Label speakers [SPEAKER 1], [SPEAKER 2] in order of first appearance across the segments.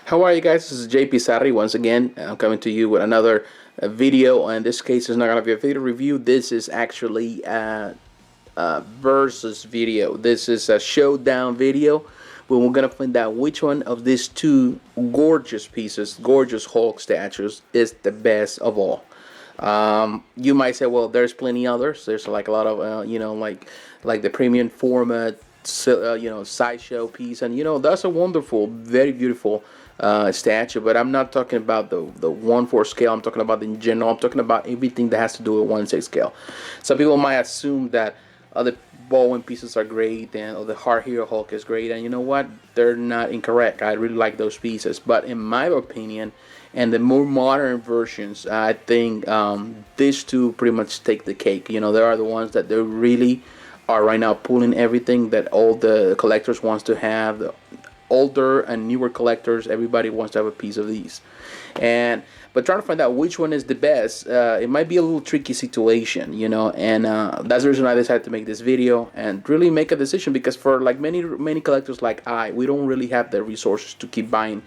[SPEAKER 1] How are you guys? This is JP Sarri once again. I'm coming to you with another video. In this case, it's not going to be a video review. This is actually a versus video. This is a showdown video where we're going to find out which one of these two gorgeous pieces, gorgeous Hulk statues, is the best of all. You might say, well, there's plenty others. There's like a lot of, like the premium format, sideshow piece, and that's a wonderful, very beautiful statue. But I'm not talking about the 1/4 scale. I'm talking about in general. I'm talking about everything that has to do with 1/6 scale. Some people might assume that other Bowen pieces are great and the Hard Hero Hulk is great, and you know what? They're not incorrect. I really like those pieces, but in my opinion, and the more modern versions, I think these two pretty much take the cake. They are the ones that they really are right now pulling everything that all the collectors wants to have. The older and newer collectors, everybody wants to have a piece of these. But trying to find out which one is the best, it might be a little tricky situation, and that's the reason I decided to make this video and really make a decision, because for like many collectors like we don't really have the resources to keep buying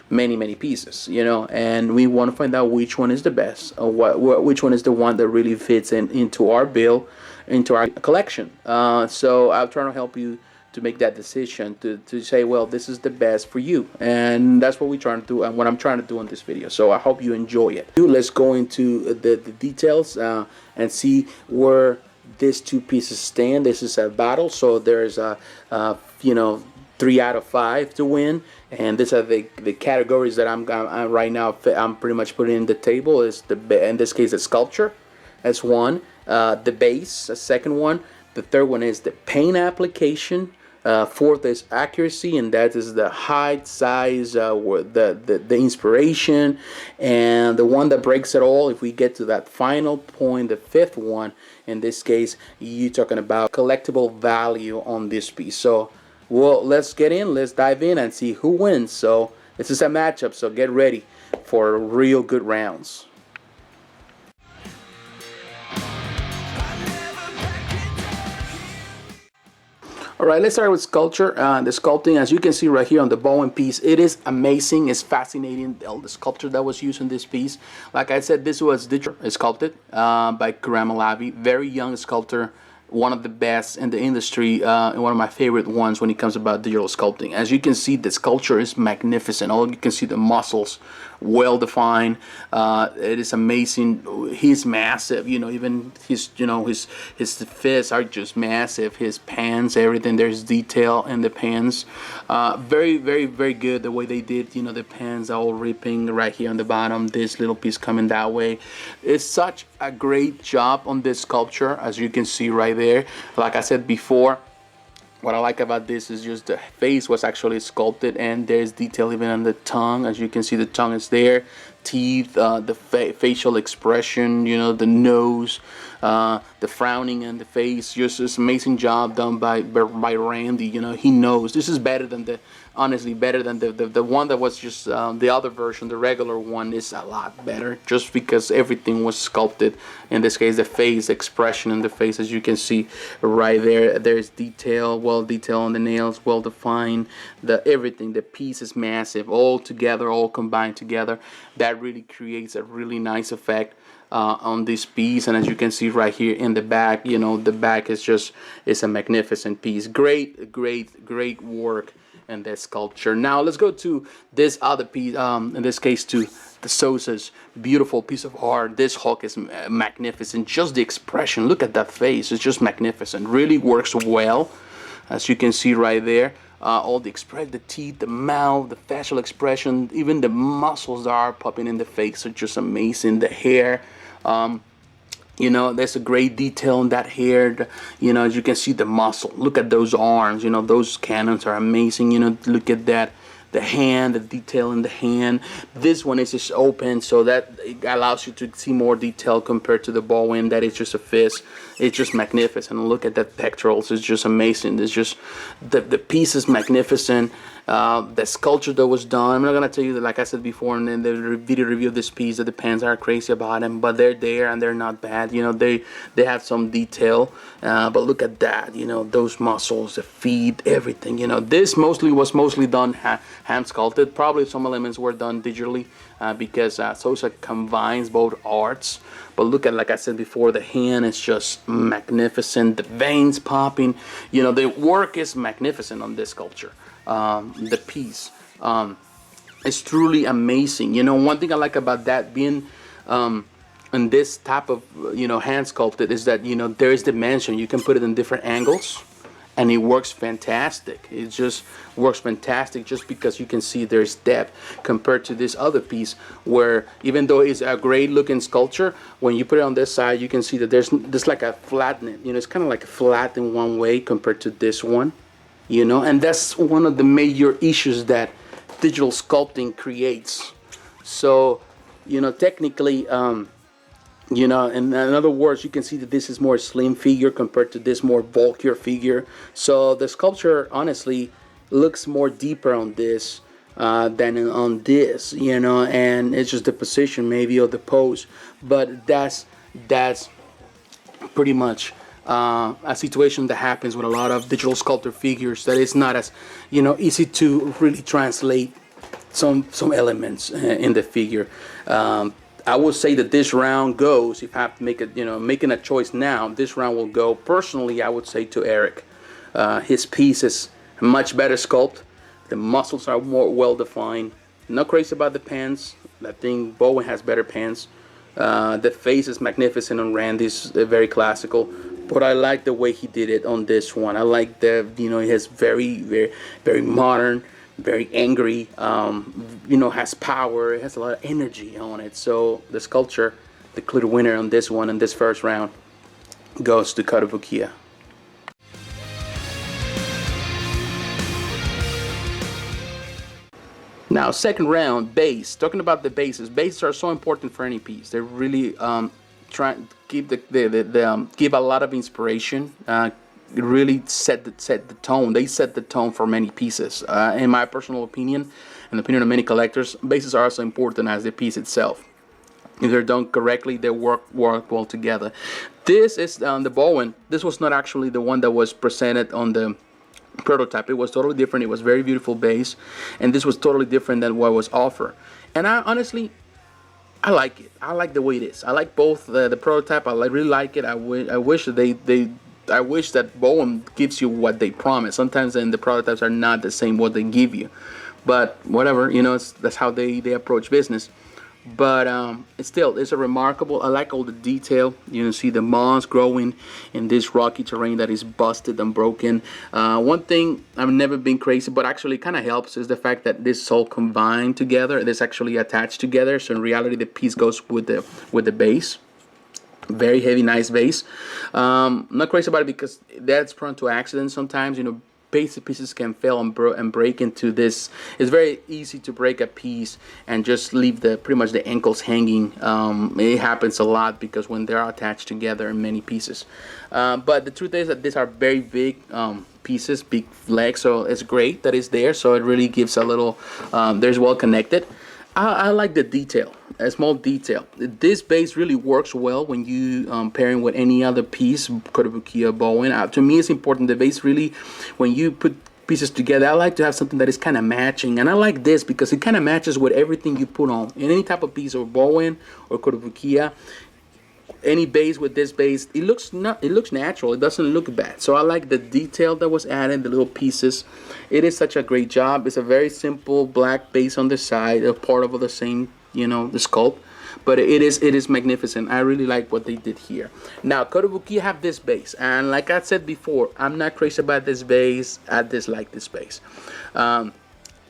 [SPEAKER 1] many pieces, and we want to find out which one is the best, or which one is the one that really fits into our bill, into our collection. So I'm trying to help you to make that decision, to say, well, this is the best for you, and that's what we're trying to do and what I'm trying to do in this video. So I hope you enjoy it. Let's go into the details and see where these two pieces stand. This is a battle, so there's a 3 out of 5 to win, and these are the categories that I'm right now. I'm pretty much putting in the table. Is in this case the sculpture, that's one. The base, a second one. The third one is the paint application. Fourth is accuracy, and that is the height, size, the inspiration, and the one that breaks it all. If we get to that final point, the fifth one, in this case, you're talking about collectible value on this piece. So, well, let's dive in and see who wins. So this is a matchup, so get ready for real good rounds. Alright, let's start with sculpture. The sculpting, as you can see right here on the Bowen piece, it is amazing. It's fascinating, the sculpture that was used in this piece. Like I said, this was digitally sculpted by Karamalavi. Very young sculptor, one of the best in the industry, and one of my favorite ones when it comes about digital sculpting. As you can see, the sculpture is magnificent. You can see the muscles well defined. It is amazing. He's massive, even his fists are just massive. His pants, everything, there's detail in the pants. Very good the way they did. The pants are all ripping right here on the bottom, this little piece coming that way. It's such a great job on this sculpture, as you can see right there. Like I said before, what I like about this is just the face was actually sculpted, and there's detail even on the tongue. As you can see, the tongue is there, teeth, the facial expression, the nose, the frowning and the face. Just this amazing job done by Randy. He knows this is better than honestly better than the one that was just the other version. The regular one is a lot better, just because everything was sculpted. In this case, the face expression in the face, as you can see right there, there's detail, well detail on the nails, well defined. Everything, the piece is massive, all together, all combined together. That really creates a really nice effect on this piece. And as you can see right here in the back, the back is a magnificent piece. Great work in this sculpture. Now let's go to this other piece, in this case to the Sosa's beautiful piece of art. This Hulk is magnificent. Just the expression, look at that face, it's just magnificent. Really works well, as you can see right there. All the teeth, the mouth, the facial expression, even the muscles that are popping in the face are just amazing. The hair, there's a great detail in that hair. As you can see, the muscle. Look at those arms. Those cannons are amazing. Look at that. The hand, the detail in the hand. This one is just open, so that it allows you to see more detail compared to the Bowen that is just a fist. It's just magnificent. Look at that pectorals. It's just amazing. It's just the piece is magnificent. The sculpture that was done, I'm not gonna tell you that, like I said before in the video review of this piece, that the pens are crazy about them, but they're there and they're not bad. You know, they have some detail, but look at that. You know, those muscles, the feet, everything. You know, this was mostly done hand sculpted. Probably some elements were done digitally because Sosa combines both arts. But look at, like I said before, the hand is just magnificent. The veins popping. You know, the work is magnificent on this sculpture. The piece is truly amazing. You know, one thing I like about that being in this type of, you know, hand sculpted is that, you know, there is dimension. You can put it in different angles and it works fantastic. It just works fantastic just because you can see there's depth compared to this other piece where, even though it's a great looking sculpture, when you put it on this side, you can see that there's like a flatness. You know, it's kind of like flat in one way compared to this one. You know, and that's one of the major issues that digital sculpting creates. So, you know, technically, you know, in other words, you can see that this is more slim figure compared to this more bulkier figure. So the sculpture honestly looks more deeper on this than on this, you know, and it's just the position maybe of the pose. But that's pretty much a situation that happens with a lot of digital sculptor figures, that it's not as, you know, easy to really translate some elements in the figure. I would say that this round goes, if I have to make it, you know, making a choice now, this round will go, personally, I would say, to Eric. His piece is much better sculpt. The muscles are more well defined. Not crazy about the pants. I think Bowen has better pants. The face is magnificent on Randy's, very classical. But I like the way he did it on this one. I like the, you know, he has very modern, very angry, you know, has power. It has a lot of energy on it. So the sculpture, the clear winner on this one in this first round, goes to Kotobukiya. Now, second round, base. Talking about the bases. Bases are so important for any piece. They really try to keep give a lot of inspiration. Really set the tone. They set the tone for many pieces. In my personal opinion, and the opinion of many collectors, bases are also important as the piece itself. If they're done correctly, they work well together. This is the Bowen. This was not actually the one that was presented on the prototype. It was totally different. It was very beautiful base, and this was totally different than what was offered. And I honestly, I like it. I like the way it is. I like both the prototype. I really like it. I wish that I wish that Bowen gives you what they promise. Sometimes then the prototypes are not the same what they give you, but whatever, you know, that's how they approach business. But it's a remarkable. I like all the detail. You can see the moss growing in this rocky terrain that is busted and broken. One thing I've never been crazy, but actually kind of helps, is the fact that this is all combined together. It is actually attached together. So in reality, the piece goes with the base. Very heavy, nice base. Not crazy about it because that's prone to accidents sometimes. You know, pieces can fail and break into this. It's very easy to break a piece and just leave pretty much the ankles hanging. It happens a lot because when they're attached together in many pieces. But the truth is that these are very big pieces, big legs, so it's great that it's there. So it really gives a little, there's well connected. I like the detail, a small detail. This base really works well when you pairing with any other piece, Kotobukiya, Bowen. To me, it's important. The base really, when you put pieces together, I like to have something that is kind of matching. And I like this because it kind of matches with everything you put on. In any type of piece, or Bowen or Kotobukiya, any base with this base, it looks natural. It doesn't look bad. So I like the detail that was added, the little pieces. It is such a great job. It's a very simple black base on the side, a part of the same, you know, the sculpt. But it is magnificent. I really like what they did here. Now, Kotobukiya have this base, and like I said before, I'm not crazy about this base. I dislike this base.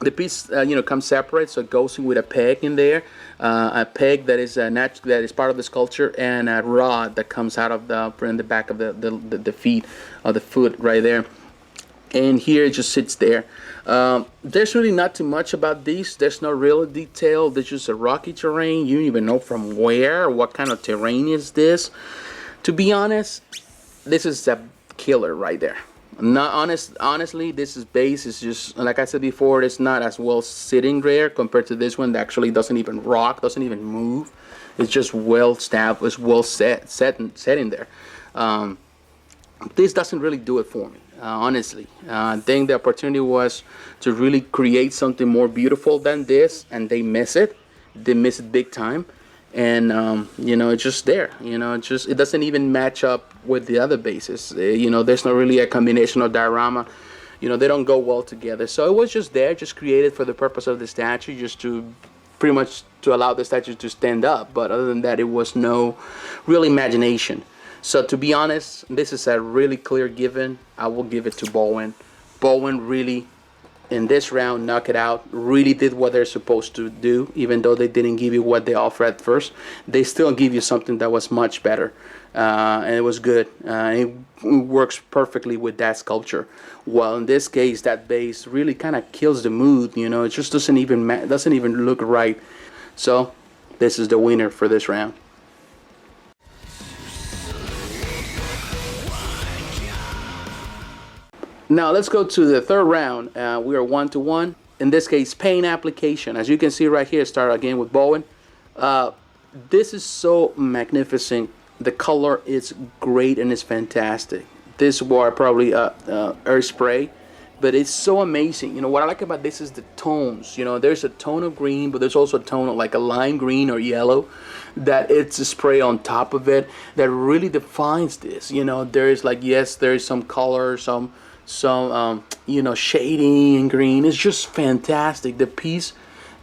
[SPEAKER 1] The piece, you know, comes separate, so it goes in with a peg in there, a peg that is that is part of the sculpture, and a rod that comes out of in the back of the feet, of the foot right there. And here it just sits there. There's really not too much about these. There's no real detail. There's just a rocky terrain. You don't even know from where, or what kind of terrain is this. To be honest, this is a killer right there. Not honestly, this is base is just like I said before. It's not as well sitting there compared to this one that actually doesn't even rock, doesn't even move. It's just well stabbed, it's well set in there. Um, this doesn't really do it for me, honestly. I think the opportunity was to really create something more beautiful than this, and they miss it. They miss it big time, and it's just there. It doesn't even match up with the other bases. There's not really a combination of diorama. They don't go well together. So it was just there, just created for the purpose of the statue, just to pretty much to allow the statue to stand up. But other than that, it was no real imagination. So to be honest, this is a really clear given. I will give it to Bowen. Bowen really, in this round, knock it out. Really did what they're supposed to do, even though they didn't give you what they offered at first. They still give you something that was much better, and it was good. It works perfectly with that sculpture. While in this case, that base really kind of kills the mood. It just doesn't even look right. So this is the winner for this round. Now let's go to the third round. We are 1-1. In this case, paint application. As you can see right here, start again with Bowen. This is so magnificent. The color is great and it's fantastic. This was probably air spray, but it's so amazing. What I like about this is the tones. There's a tone of green, but there's also a tone of like a lime green or yellow that it's a spray on top of it that really defines this. There's like, yes, there's some color, some shading in green. It's just fantastic. The piece,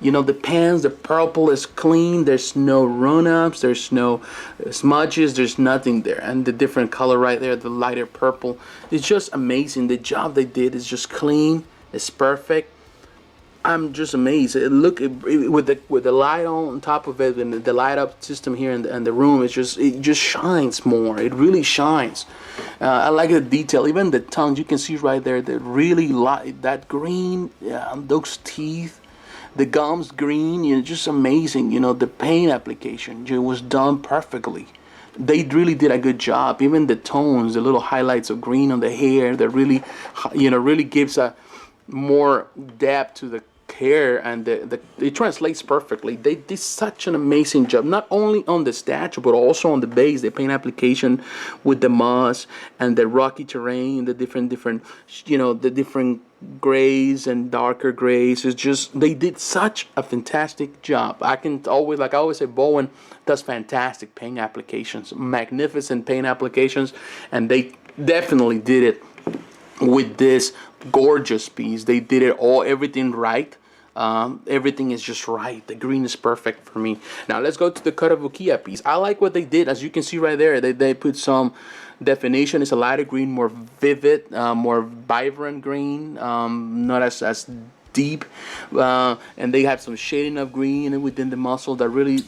[SPEAKER 1] the pans, the purple is clean. There's no run-ups, there's no smudges, there's nothing there. And the different color right there, the lighter purple, it's just amazing. The job they did is just clean. It's perfect. I'm just amazed. With the light on top of it and the light up system here in the room, it just shines more. It really shines. I like the detail. Even the tongue, you can see right there that really light, that green, those teeth, the gums green. Just amazing. The paint application, it was done perfectly. They really did a good job. Even the tones, the little highlights of green on the hair, that really, really gives a more depth to the hair, and it translates perfectly. They did such an amazing job, not only on the statue but also on the base, the paint application with the moss and the rocky terrain, the different the different grays and darker grays. It's just, they did such a fantastic job. I always say, Bowen does fantastic paint applications, magnificent paint applications, and they definitely did it with this gorgeous piece. They did everything right. Everything is just right. The green is perfect for me. Now let's go to the Kotobukiya piece. I like what they did. As you can see right there, they put some definition. It's a lighter green, more vivid, more vibrant green, not as deep, and they have some shading of green within the muscle that really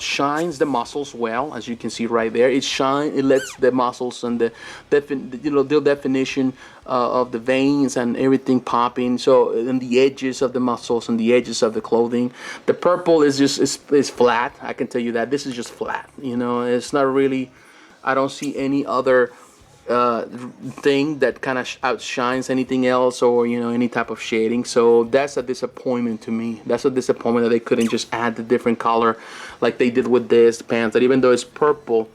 [SPEAKER 1] shines the muscles well. As you can see right there, it lets the muscles and the definition of the veins and everything popping. So in the edges of the muscles and the edges of the clothing, the purple is is flat. I can tell you that this is just flat. It's not really, I don't see any other thing that kind of outshines anything else, or any type of shading. So that's a disappointment to me. That's a disappointment that they couldn't just add the different color like they did with this pants, that even though it's purple,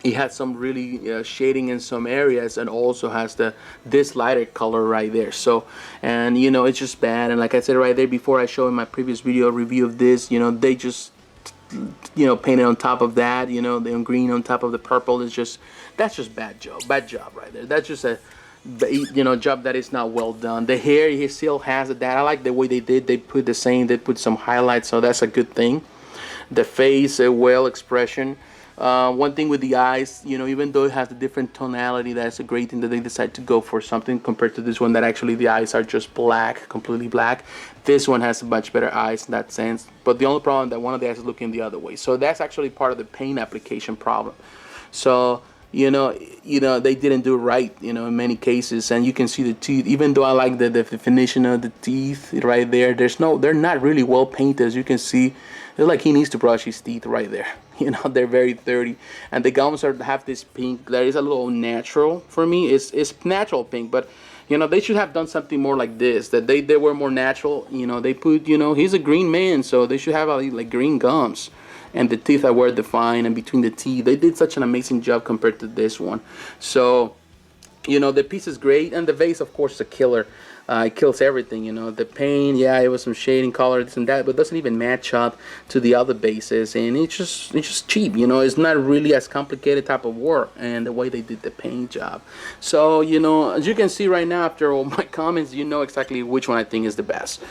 [SPEAKER 1] it has some really shading in some areas, and also has this lighter color right there. So, and it's just bad. And like I said right there before, I showed in my previous video review of this, they just painted on top of that, the green on top of the purple. That's just bad job right there. That's just a job that is not well done. The hair, he still has that. I like the way they put some highlights, so that's a good thing. The face, a well expression. One thing with the eyes, even though it has a different tonality, that's a great thing that they decide to go for something compared to this one that actually the eyes are just black, completely black. This one has much better eyes in that sense. But the only problem that one of the eyes is looking the other way. So that's actually part of the paint application problem. So they didn't do it right, in many cases. And you can see the teeth, even though I like the definition of the teeth right there, they're not really well painted. As you can see, it's like he needs to brush his teeth right there. They're very dirty, and the gums have this pink that is a little natural for me. It's natural pink, but they should have done something more like this. That they were more natural. They put he's a green man, so they should have like green gums, and the teeth are well defined, and between the teeth they did such an amazing job compared to this one. So the piece is great, and the vase, of course, is a killer. It kills everything. The paint, yeah, it was some shading, color, this and that, but it doesn't even match up to the other bases, and it's just cheap. It's not really as complicated type of work, and the way they did the paint job. So as you can see right now, after all my comments, you know exactly which one I think is the best.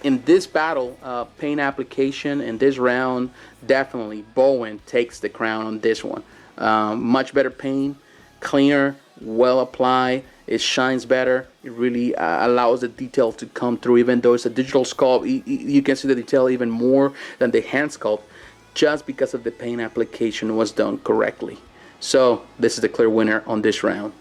[SPEAKER 1] In this battle, paint application in this round, definitely Bowen takes the crown on this one. Much better paint, cleaner, well applied. It shines better. It really allows the detail to come through. Even though it's a digital sculpt, you can see the detail even more than the hand sculpt, just because of the paint application was done correctly. So this is the clear winner on this round.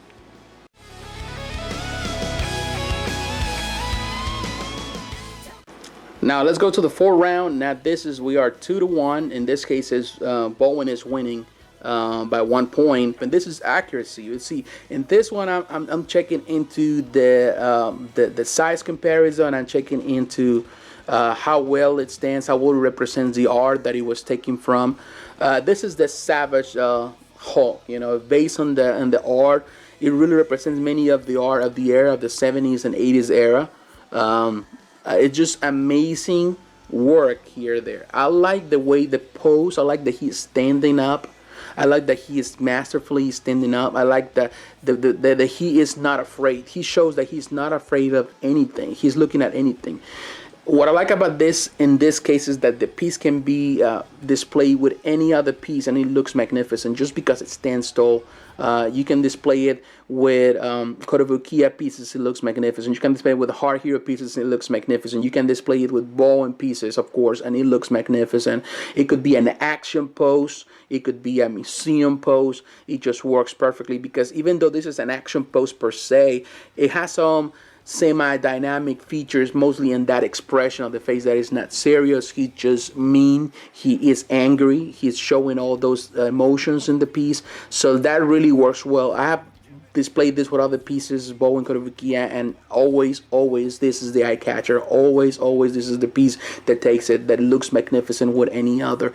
[SPEAKER 1] Now let's go to the fourth round. Now we are 2-1. In this case, Bowen is winning by 1 point, and this is accuracy. You see, in this one, I'm checking into the size comparison. I'm checking into how well it stands, how well it represents the art that it was taken from. This is the Savage Hulk. Based on the art, it really represents many of the art of the era of the 70s and 80s era. It's just amazing work here. There, I like the way the pose. I like that he's standing up. I like that he is masterfully standing up. I like that he is not afraid. He shows that he's not afraid of anything. He's looking at anything. What I like about this in this case is that the piece can be displayed with any other piece, and it looks magnificent just because it stands tall. You can display it with Kotobukiya pieces, it looks magnificent. You can display it with Hard Hero pieces, it looks magnificent. You can display it with Bowen pieces, of course, and it looks magnificent. It could be an action pose, it could be a museum pose. It just works perfectly, because even though this is an action pose per se, it has some semi-dynamic features, mostly in that expression of the face that is not serious. He's just mean, he is angry, he's showing all those emotions in the piece, so that really works well. I have displayed this with other pieces, Bowen, Kotobukiya, and always this is the eye catcher. Always this is the piece that takes it, that looks magnificent with any other.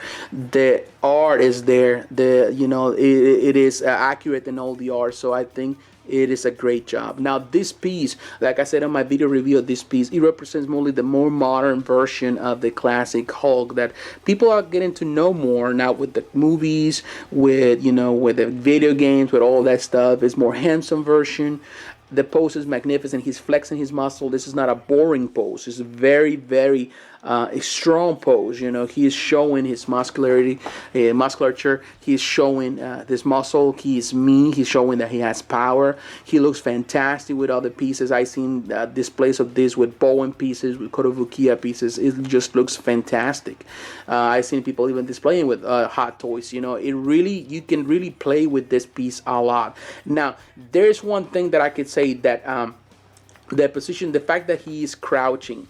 [SPEAKER 1] The art is there, it is accurate in all the art, so I think it is a great job. Now this piece, like I said in my video review of this piece, it represents mostly the more modern version of the classic Hulk that people are getting to know more now with the movies, with with the video games, with all that stuff. It's more handsome version. The pose is magnificent. He's flexing his muscle. This is not a boring pose. It's a very a strong pose. He is showing his musculature. He's showing this muscle. He is mean. He's showing that he has power. He looks fantastic with other pieces. I've seen displays of this with Bowen pieces, with Kotobukiya pieces. It just looks fantastic. I've seen people even displaying with Hot Toys. You can really play with this piece a lot. Now, there's one thing that I could say that the position, the fact that he is crouching,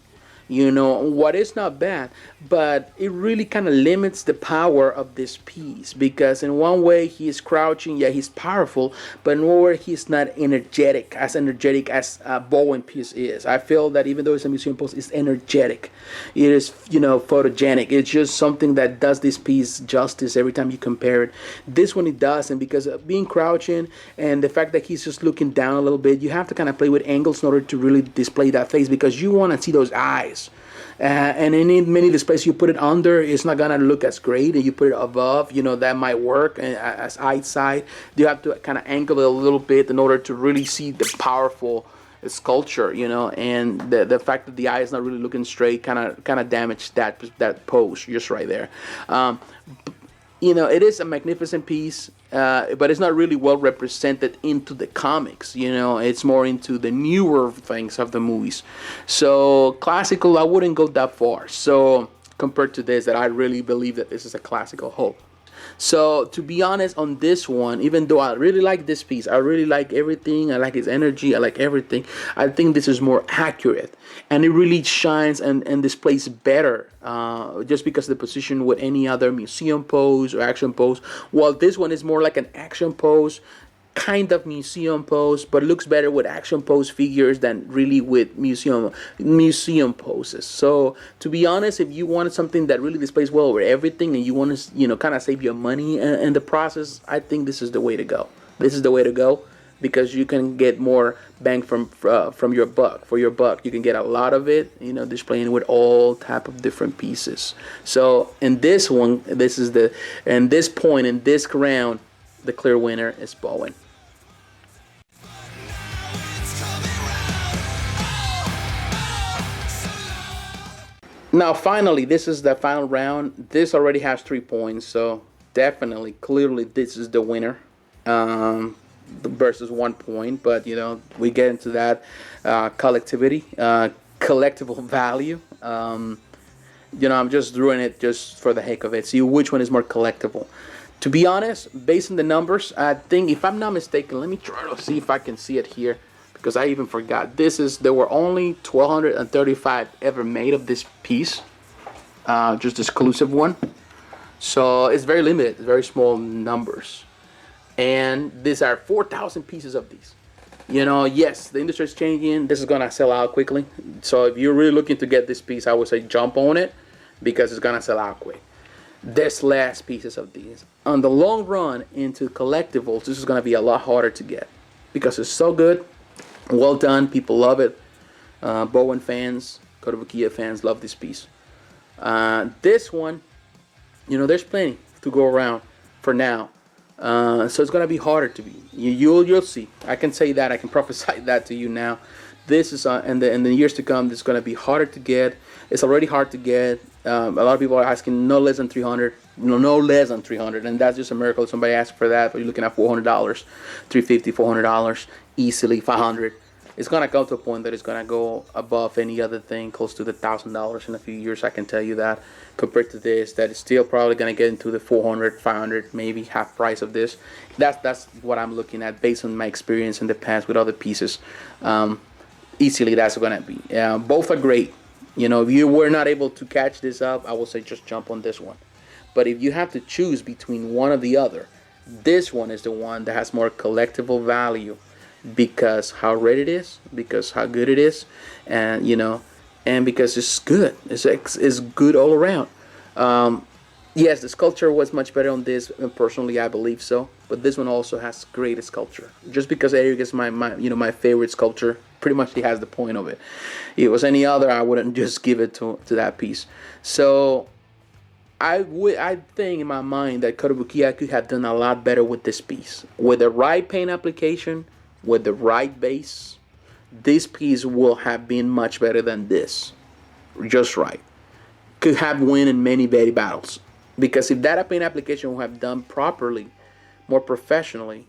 [SPEAKER 1] what is not bad, but it really kind of limits the power of this piece, because in one way he is crouching, yeah, he's powerful, but in one way he's not energetic as Bowen piece is. I feel that even though it's a museum pose, it's energetic. It is photogenic. It's just something that does this piece justice every time you compare it. This one it doesn't, because of being crouching and the fact that he's just looking down a little bit, you have to kind of play with angles in order to really display that face, because you want to see those eyes. And in many displays you put it under, it's not gonna look as great, and you put it above, that might work. And as outside, you have to kind of angle it a little bit in order to really see the powerful sculpture, and the fact that the eye is not really looking straight kind of damaged that pose just right there. It is a magnificent piece, but it's not really well represented into the comics. It's more into the newer things of the movies. So classical, I wouldn't go that far. So compared to this, that I really believe that this is a classical Hulk. So to be honest, on this one, even though I really like this piece, I really like everything. I like its energy. I like everything. I think this is more accurate, and it really shines and displays better. Just because of the position with any other museum pose or action pose. While this one is more like an action pose, kind of museum pose, but looks better with action pose figures than really with museum poses. So to be honest, if you wanted something that really displays well over everything and you want to kind of save your money in the process, I think this is the way to go. This is the way to go, because you can get more bang from your buck. For your buck, you can get a lot of it, displaying with all type of different pieces. So in this one, this is the and this point in this round, the clear winner is Bowen. Now, finally, this is the final round. This already has 3 points, so definitely, clearly, this is the winner. Versus 1 point, but we get into that collectivity, collectible value. I'm just doing it just for the heck of it. See which one is more collectible. To be honest, based on the numbers, I think, if I'm not mistaken, let me try to see if I can see it here, because I even forgot. There were only 1,235 ever made of this piece, just exclusive one. So it's very limited, very small numbers. And these are 4,000 pieces of these. Yes, the industry is changing. This is gonna sell out quickly. So if you're really looking to get this piece, I would say jump on it, because it's gonna sell out quick. There's less pieces of these. On the long run into collectibles, this is gonna be a lot harder to get, because it's so good, well done. People love it. Bowen fans, Kotobukiya fans love this piece. This one, there's plenty to go around for now. So it's gonna be harder to be. You'll see. I can say that. I can prophesy that to you now. This is in the years to come. This is gonna be harder to get. It's already hard to get. A lot of people are asking no less than 300. No less than 300, and that's just a miracle. Somebody asked for that, but you're looking at $400, $350, $400, easily $500. It's gonna come to a point that it's gonna go above any other thing, close to the $1,000 in a few years. I can tell you that. Compared to this, that is still probably gonna get into the 400, 500, maybe half price of this. That's what I'm looking at based on my experience in the past with other pieces. Easily, that's gonna be. Both are great. If you were not able to catch this up, I will say just jump on this one. But if you have to choose between one or the other, this one is the one that has more collectible value, because how rare it is, because how good it is, and and because it's good. It's good all around. Yes, the sculpture was much better on this, and personally I believe so. But this one also has great sculpture. Just because Eric is my favorite sculptor, pretty much he has the point of it. If it was any other, I wouldn't just give it to that piece. So I think in my mind that Kotobukiya could have done a lot better with this piece. With the right paint application, with the right base, this piece will have been much better than this. Just right. Could have won in many battles. Because if that paint application will have done properly, more professionally,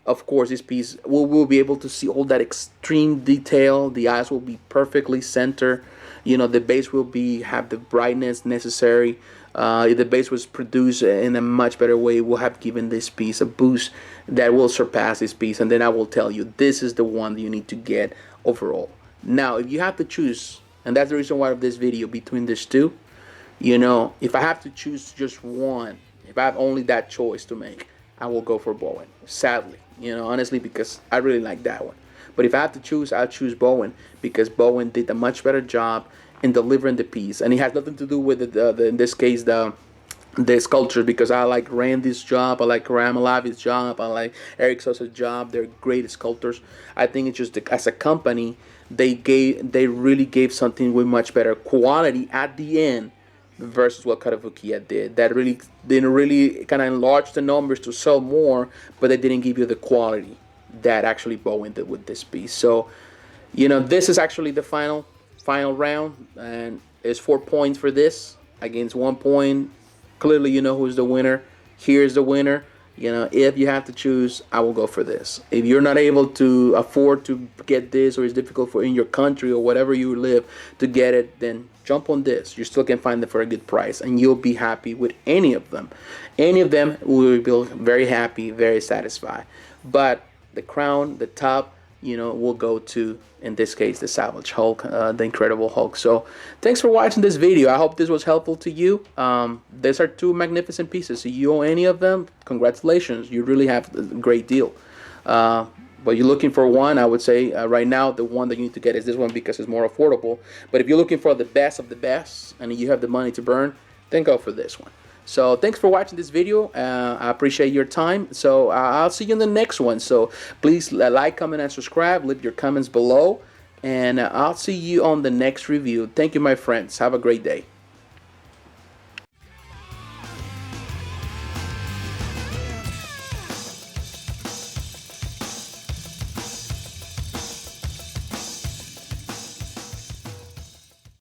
[SPEAKER 1] of course this piece we'll be able to see all that extreme detail. The eyes will be perfectly centered. The base will have the brightness necessary. If the base was produced in a much better way, will have given this piece a boost that will surpass this piece. And then I will tell you, this is the one that you need to get overall. Now, if you have to choose, and that's the reason why of this video, between these two, if I have to choose just one, if I have only that choice to make, I will go for Bowen. Sadly, honestly, because I really like that one. But if I have to choose, I'll choose Bowen, because Bowen did a much better job in delivering the piece, and it has nothing to do with in this case the sculptures, because I like Randy's job, I like Ramalavi's job, I like Eric Sosa's job. They're great sculptors. I think it's just as a company they really gave something with much better quality at the end versus what Kotobukiya did. That really didn't really kind of enlarge the numbers to sell more, but they didn't give you the quality that actually Bowen did with this piece. So this is actually the final round, and it's 4 points for this against 1 point. Clearly who's the winner. Here's the winner. If you have to choose, I will go for this. If you're not able to afford to get this, or it's difficult for in your country or whatever you live to get it, then jump on this. You still can find them for a good price, and you'll be happy with any of them. Any of them will be very happy, very satisfied. But the crown, the top, will go to, in this case, the Savage Hulk, the Incredible Hulk. So thanks for watching this video. I hope this was helpful to you. These are two magnificent pieces. So you own any of them, congratulations. You really have a great deal. But you're looking for one, I would say right now the one that you need to get is this one because it's more affordable. But if you're looking for the best of the best and you have the money to burn, then go for this one. So thanks for watching this video. I appreciate your time. So I'll see you in the next one. So please like, comment, and subscribe. Leave your comments below. And I'll see you on the next review. Thank you, my friends. Have a great day.